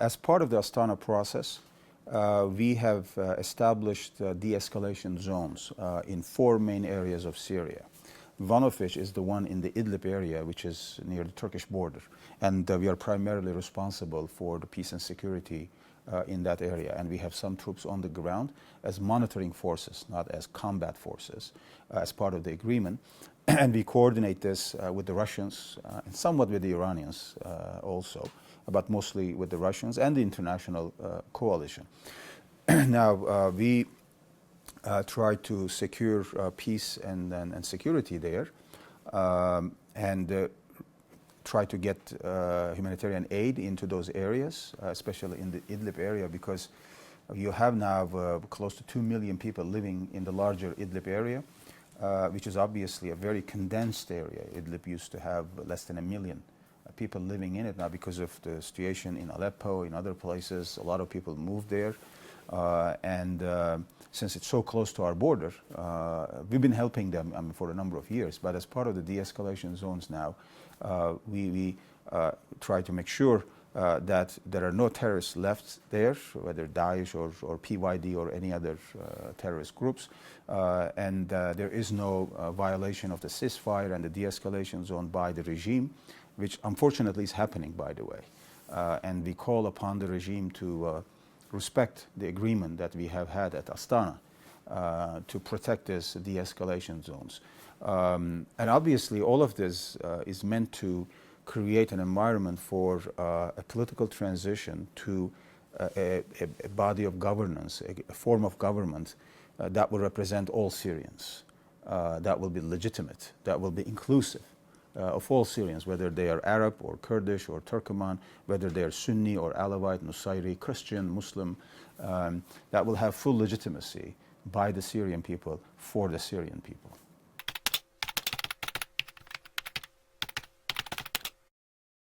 As part of the Astana process, we have established de-escalation zones in 4 main areas of Syria. One of which is the one in the Idlib area, which is near the Turkish border. And we are primarily responsible for the peace and security in that area. And we have some troops on the ground as monitoring forces, not as combat forces, as part of the agreement. And we coordinate this with the Russians and somewhat with the Iranians also, but mostly with the Russians and the international coalition. Now, we try to secure peace and security there, and try to get humanitarian aid into those areas, especially in the Idlib area, because you have now close to 2 million people living in the larger Idlib area, which is obviously a very condensed area. Idlib used to have less than 1 million people living in it. Now, because of the situation in Aleppo, in other places, a lot of people moved there. Since it's so close to our border, we've been helping them for a number of years. But as part of the de-escalation zones now, we try to make sure that there are no terrorists left there, whether Daesh or PYD or any other terrorist groups, and there is no violation of the ceasefire and the de-escalation zone by the regime, which unfortunately is happening, by the way. And we call upon the regime to respect the agreement that we have had at Astana to protect these de-escalation zones. And obviously all of this is meant to create an environment for a political transition to a body of governance, a form of government that will represent all Syrians, that will be legitimate, that will be inclusive of all Syrians, whether they are Arab or Kurdish or Turkoman, whether they are Sunni or Alawite, Nusayri, Christian, Muslim, that will have full legitimacy by the Syrian people for the Syrian people.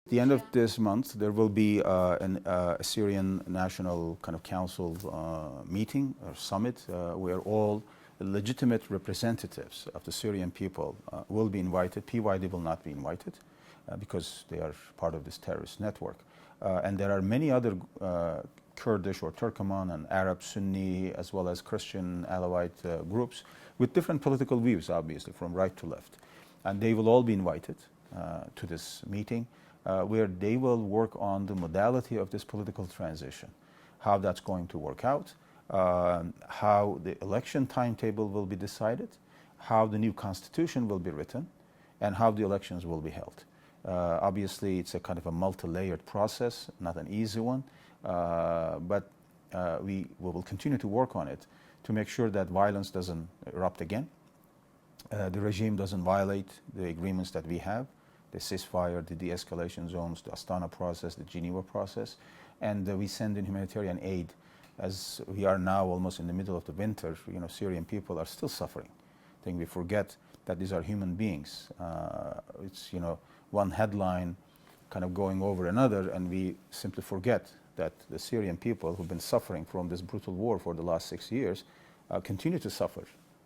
At the end of this month, there will be a Syrian National kind of Council meeting or summit where all legitimate representatives of the Syrian people will be invited. PYD will not be invited because they are part of this terrorist network. And there are many other Kurdish or Turkoman and Arab, Sunni, as well as Christian, Alawite groups with different political views, obviously, from right to left. And they will all be invited to this meeting where they will work on the modality of this political transition, how that's going to work out, how the election timetable will be decided, how the new constitution will be written, and how the elections will be held. Obviously, it's a kind of a multi-layered process, not an easy one, but we will continue to work on it to make sure that violence doesn't erupt again, the regime doesn't violate the agreements that we have, the ceasefire, the de-escalation zones, the Astana process, the Geneva process, and we send in humanitarian aid. As we are now almost in the middle of the winter, Syrian people are still suffering. I think we forget that these are human beings. It's, one headline kind of going over another, and we simply forget that the Syrian people who've been suffering from this brutal war for the last 6 years continue to suffer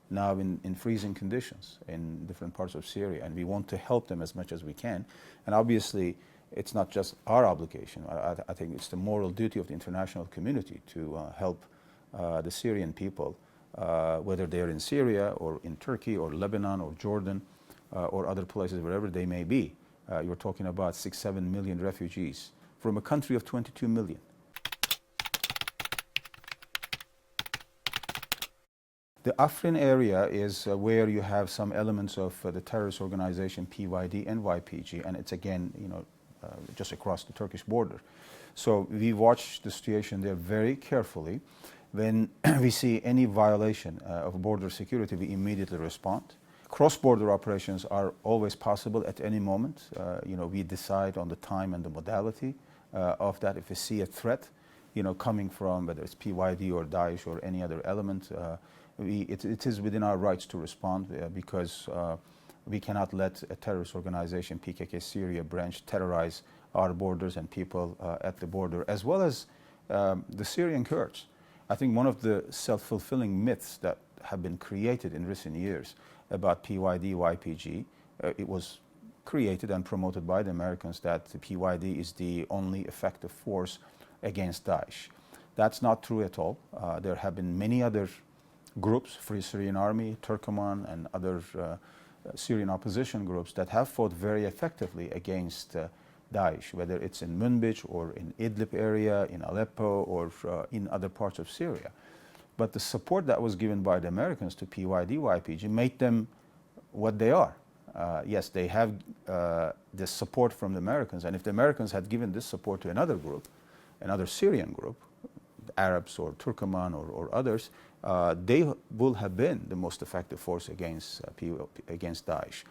now in freezing conditions in different parts of Syria, and we want to help them as much as we can. And obviously, it's not just our obligation. I think it's the moral duty of the international community to help the Syrian people, whether they're in Syria or in Turkey or Lebanon or Jordan or other places, wherever they may be. You're talking about 6-7 million refugees from a country of 22 million. The Afrin area is where you have some elements of the terrorist organization PYD and YPG, and it's again, just across the Turkish border. So we watch the situation there very carefully. When we see any violation of border security, we immediately respond. Cross-border operations are always possible at any moment. We decide on the time and the modality of that. If we see a threat, coming from whether it's PYD or Daesh or any other element, it is within our rights to respond because we cannot let a terrorist organization, PKK Syria branch, terrorize our borders and people at the border, as well as the Syrian Kurds. I think one of the self-fulfilling myths that have been created in recent years about PYD, YPG, it was created and promoted by the Americans that the PYD is the only effective force against Daesh. That's not true at all. There have been many other groups, Free Syrian Army, Turkoman, and other Syrian opposition groups that have fought very effectively against Daesh, whether it's in Manbij or in Idlib area, in Aleppo, or in other parts of Syria. But the support that was given by the Americans to PYD-YPG made them what they are. Yes, they have this support from the Americans, and if the Americans had given this support to another group, another Syrian group, the Arabs or Turkoman or others, they will have been the most effective force against Daesh.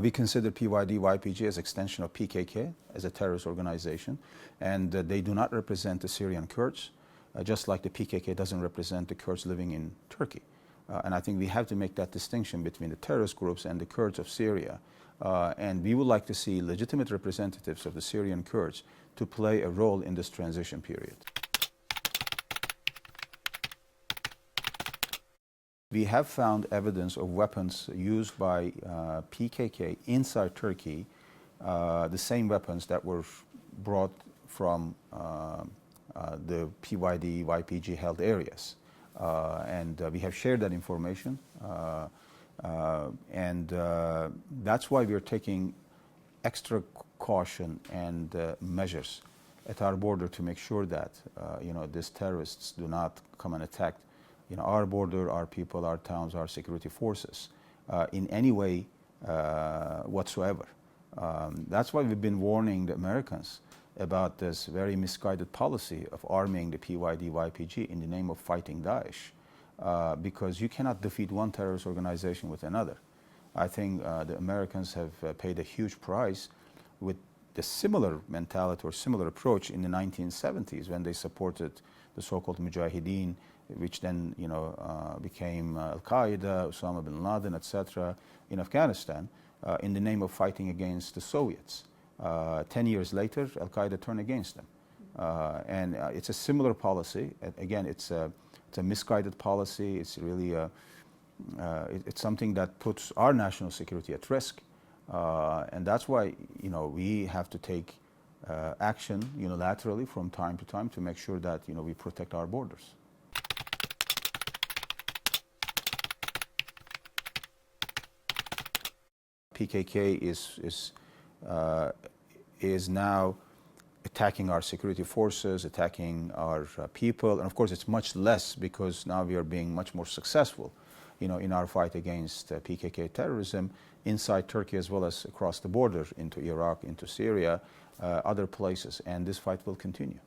We consider PYD-YPG as extension of PKK, as a terrorist organization, and they do not represent the Syrian Kurds, just like the PKK doesn't represent the Kurds living in Turkey. And I think we have to make that distinction between the terrorist groups and the Kurds of Syria. And we would like to see legitimate representatives of the Syrian Kurds to play a role in this transition period. We have found evidence of weapons used by PKK inside Turkey, the same weapons that were brought from the PYD-YPG held areas. And we have shared that information, and that's why we are taking extra caution and measures at our border to make sure that these terrorists do not come and attack our border, our people, our towns, our security forces in any way whatsoever. That's why we've been warning the Americans about this very misguided policy of arming the PYD-YPG in the name of fighting Daesh, because you cannot defeat one terrorist organization with another. I think the Americans have paid a huge price with the similar mentality or similar approach in the 1970s when they supported the so-called Mujahideen, which then became Al-Qaeda, Osama bin Laden, etc. in Afghanistan, in the name of fighting against the Soviets. 10 years later, Al-Qaeda turned against them. And it's a similar policy. Again, it's a misguided policy. It's really it's something that puts our national security at risk. And that's why we have to take action unilaterally from time to time to make sure that we protect our borders. PKK is now attacking our security forces, attacking our people, and of course it's much less because now we are being much more successful, in our fight against PKK terrorism inside Turkey as well as across the border into Iraq, into Syria, other places, and this fight will continue.